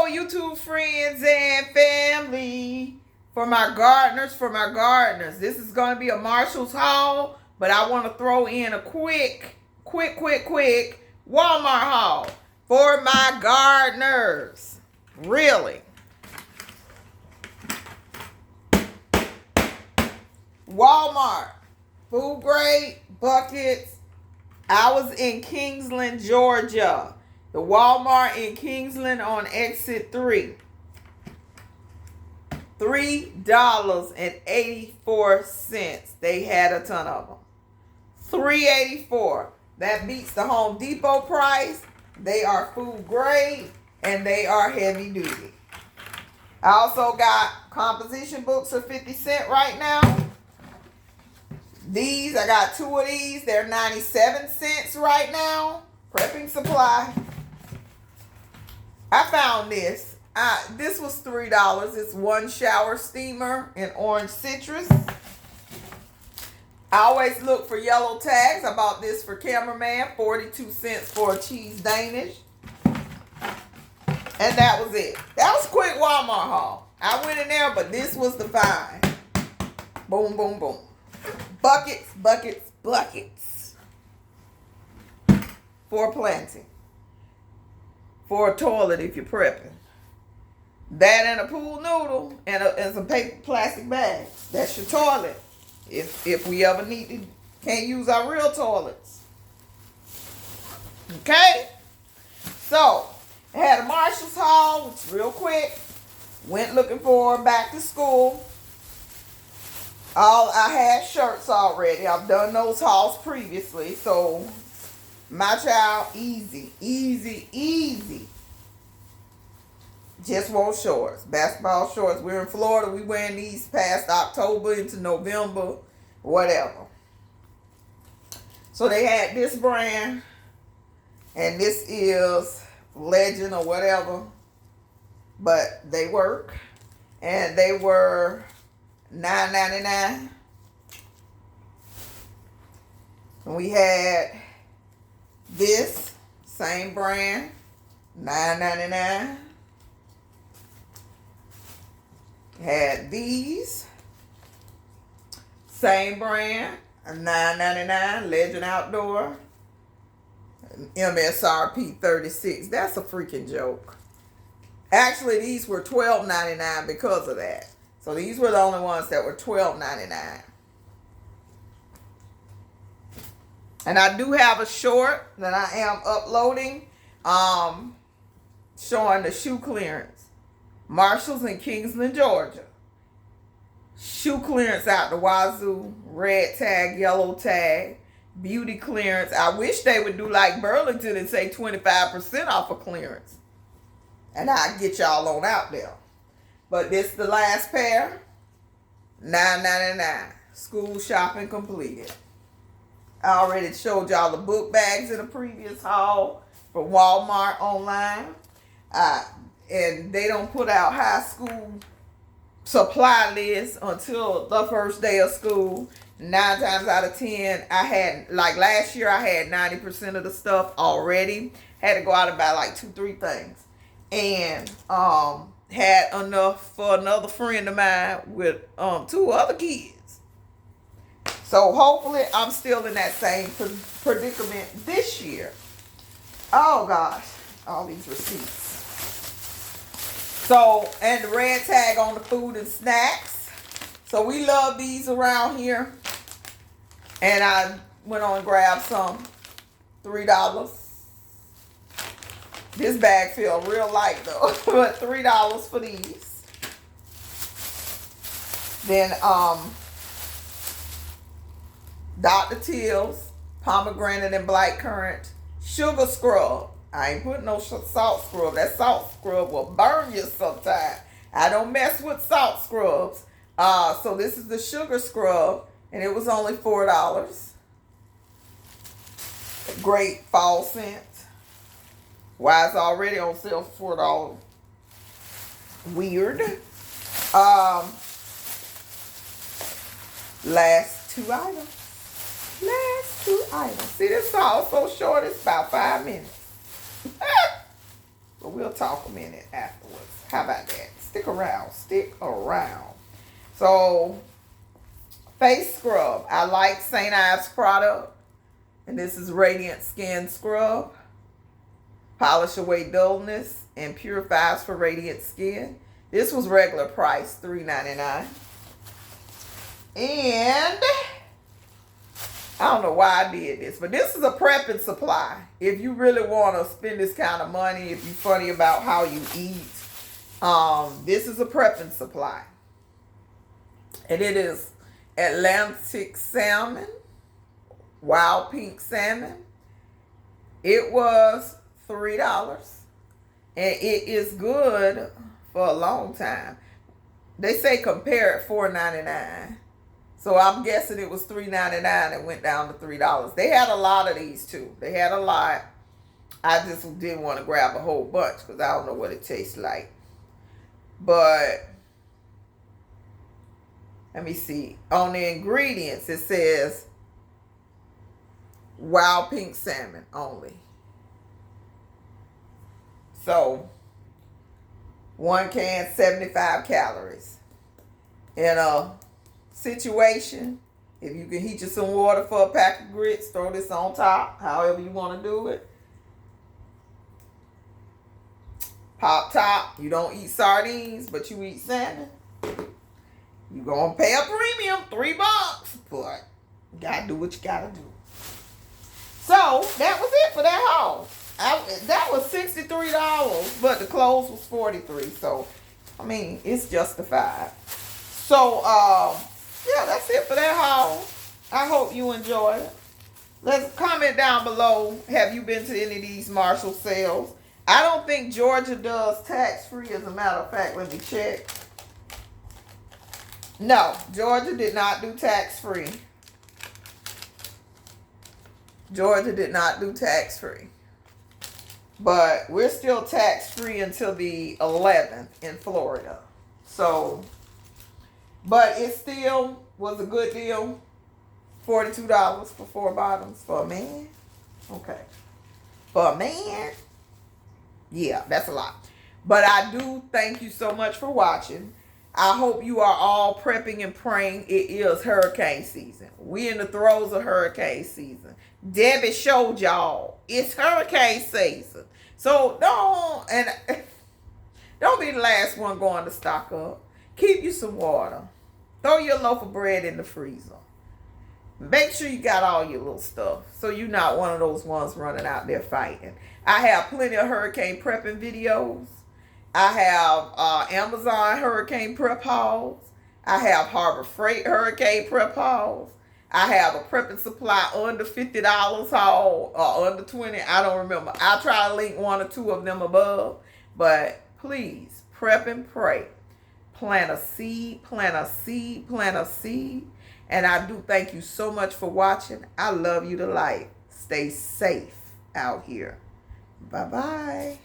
YouTube friends and family. For my gardeners. This is going to be a Marshall's haul, but I want to throw in a quick Walmart haul for my gardeners. Really. Walmart. Food grade buckets. I was in Kingsland, Georgia. The Walmart in Kingsland on exit 3. $3.84. They had a ton of them. $3.84. That beats the Home Depot price. They are food grade and they are heavy duty. I also got composition books for 50 cents right now. These, I got 2 of these. They're 97 cents right now. Prepping supply. I found this. This was $3. It's one shower steamer in orange citrus. I always look for yellow tags. I bought this for cameraman. 42 cents for a cheese Danish. And that was it. That was a quick Walmart haul. I went in there, but this was the find. Boom, boom, boom. Buckets. For planting. For a toilet if you're prepping. That and a pool noodle and some paper plastic bags. That's your toilet. If we ever can't use our real toilets. Okay? So, I had a Marshall's haul, which is real quick. Went looking for back to school. I had shirts already. I've done those hauls previously. So, my child, easy. Just wore shorts, basketball shorts. We're in Florida. We wearing these past October into November, whatever. So they had this brand, and this is Legend or whatever, but they work, and they were $9.99. And we had this same brand, $9.99. Had these, same brand, $9.99, Legend Outdoor, MSRP 36. That's a freaking joke. Actually, these were $12.99 because of that. So these were the only ones that were $12.99. And I do have a short that I am uploading, showing the shoe clearance. Marshall's in Kingsland, Georgia. Shoe clearance out the wazoo. Red tag, yellow tag. Beauty clearance. I wish they would do like Burlington and say 25% off of clearance. And I'll get y'all on out there. But this is the last pair. $9.99. School shopping completed. I already showed y'all the book bags in a previous haul for Walmart online. And they don't put out high school supply lists until the first day of school. 9 times out of 10, I had, like last year, I had 90% of the stuff already. Had to go out and buy like 2-3 things. And had enough for another friend of mine with 2 other kids. So hopefully I'm still in that same predicament this year. Oh gosh, all these receipts. So, and the red tag on the food and snacks. So we love these around here. And I went on and grabbed some. $3. This bag feels real light though. But $3 for these. Then Dr. Teal's pomegranate and blackcurrant sugar scrub. I ain't putting no salt scrub. That salt scrub will burn you sometime. I don't mess with salt scrubs. So this is the sugar scrub, and it was only $4. Great fall scent. Why it's already on sale for $4? Weird. Last two items. See, this haul so short, it's about 5 minutes. But we'll talk a minute afterwards. How about that? Stick around. Stick around. So, face scrub. I like St. Ives product. And this is Radiant Skin Scrub. Polish away dullness and purifies for radiant skin. This was regular price, $3.99. And I don't know why I did this, but this is a prepping supply. If you really want to spend this kind of money, if you're funny about how you eat, this is a prepping supply. And it is Atlantic salmon, wild pink salmon. It was $3. And it is good for a long time. They say compare it $4.99. So I'm guessing it was $3.99 and went down to $3. They had a lot of these too. They had a lot. I just didn't want to grab a whole bunch because I don't know what it tastes like. But let me see. On the ingredients, it says wild pink salmon only. So, 1 can, 75 calories. In a situation, if you can heat you some water for a pack of grits, throw this on top, however you want to do it. Pop top, you don't eat sardines, but you eat salmon. You're going to pay a premium, $3, but you got to do what you got to do. So, that was it for that haul. That was $63, but the clothes was $43. So, I mean, it's justified. So, yeah, that's it for that haul. I hope you enjoyed it. Let's comment down below. Have you been to any of these Marshall sales? I don't think Georgia does tax-free. As a matter of fact, let me check. No, Georgia did not do tax-free. Georgia did not do tax-free. But we're still tax-free until the 11th in Florida. So, but it still was a good deal. $42 for 4 bottoms for a man. Okay. For a man. Yeah, that's a lot. But I do thank you so much for watching. I hope you are all prepping and praying. It is hurricane season. We in the throes of hurricane season. Debbie showed y'all it's hurricane season. So don't be the last one going to stock up. Keep you some water. Throw your loaf of bread in the freezer. Make sure you got all your little stuff so you're not one of those ones running out there fighting. I have plenty of hurricane prepping videos. I have Amazon hurricane prep hauls. I have Harbor Freight hurricane prep hauls. I have a prepping supply under $50 haul or under $20. I don't remember. I'll try to link 1 or 2 of them above. But please, prep and pray. Plant a seed, plant a seed, plant a seed. And I do thank you so much for watching. I love you to life. Stay safe out here. Bye-bye.